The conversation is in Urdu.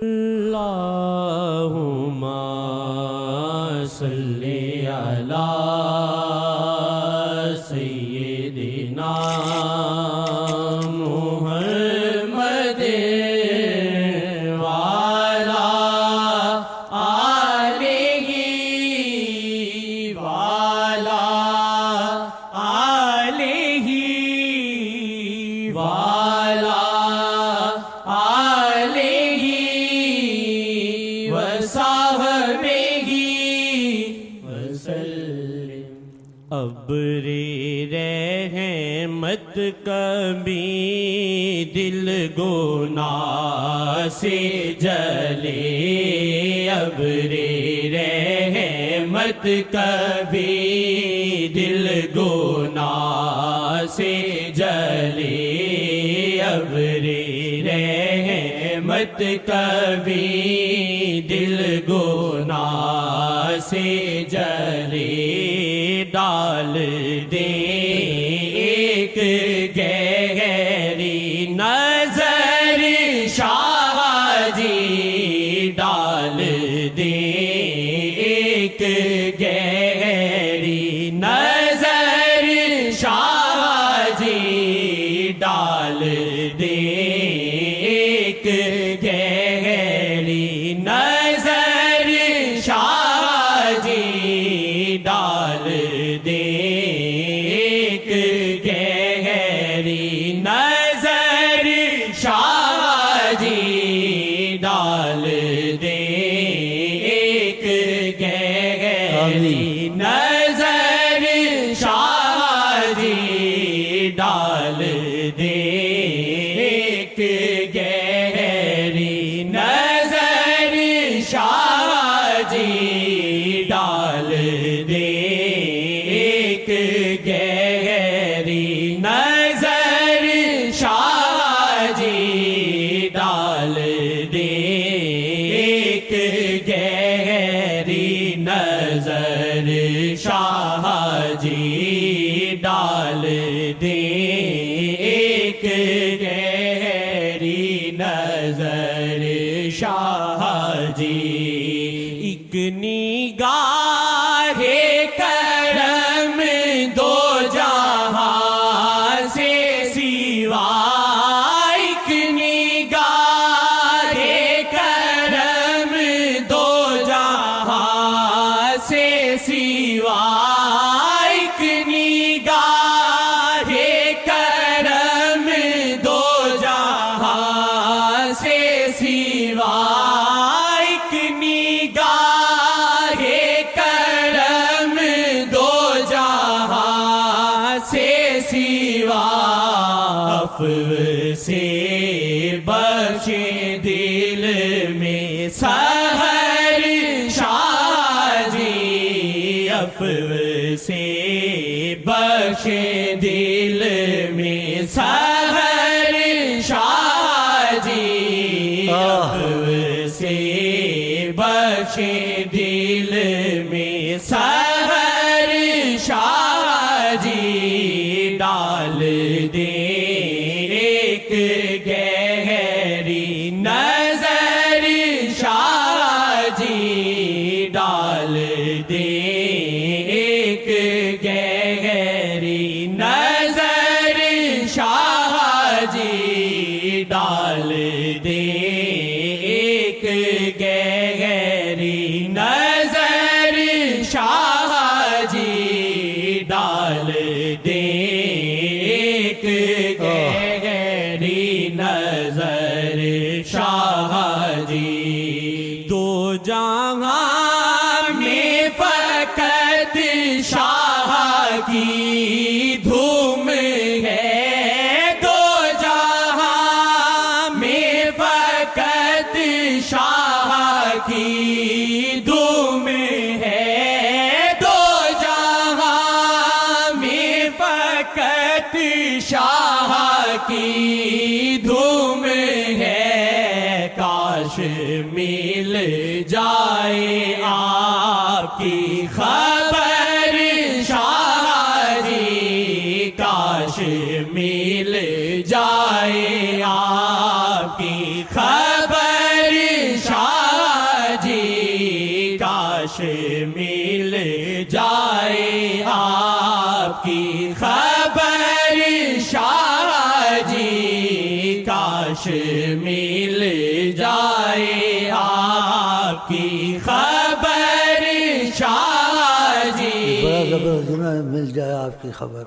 اللہم صلی علی سیدنا محمد وعلی آلہ وعلی آلہ وعلی آلہ وصحبہ وسلم۔ ابر رحمت کبھی دل گناہ سے جلے، ابر رحمت کبھی دل گناہ سے جلے، ابر رحمت کبھی دل گناہ سے جلے، ڈال دے ایک گہری نظر شاہ جی، ڈال دے ایک گہری نظر شاہ جی، ڈال دے ایک گہری نظر شاہ جی، ڈال دے ایک گہری نظر شاہ جی، ڈال دے ایک گہری نظر شاہ جی، ڈال دے ایک گہری نظر شاہ جی، ڈال دے ایک گہری نظر شاہ جی، ڈال دے ایک گہری نظر شاہ جی، ڈال دے ایک گہری نظر شاہ جی، ایک نگاہ کرم دو جہاں سے سوا، ایک نگاہ کرم دو جہاں سے سوا، ایک نگاہ کرم دو جہاں سے سوا، ایک نگاہ کرم دو جہاں سے سوا، عفو سے بخشے دل میں سحر شاہ جی، عفو سے بخشے دل میں سحر شاہ جی، عفو سے بخشے دل میں سحر شاہ جی، ڈال دے ایک گہری نظر شاہ جی، ڈال دے ایک گہری نظر شاہ جی، ڈال دے ایک گہری نظر شاہ جی، ڈال دے ایک گہری نظر شاہ جی، دو جہاں میں فقط شاہ کی دھوم ہے، دو جہاں میں فقط شاہ کی دھوم ہے، دو جہاں میں فقط شاہ کی دھوم ہے، کاش مل جائے آپ کی خبر شاہ جی، کاش مل جائے آپ کی خبر کاش مل جائے آپ کی خبر شاہ جی، کاش مل جائے آپ کی خبر شاہ جی۔ بڑا زبردست مل جائے آپ کی خبر۔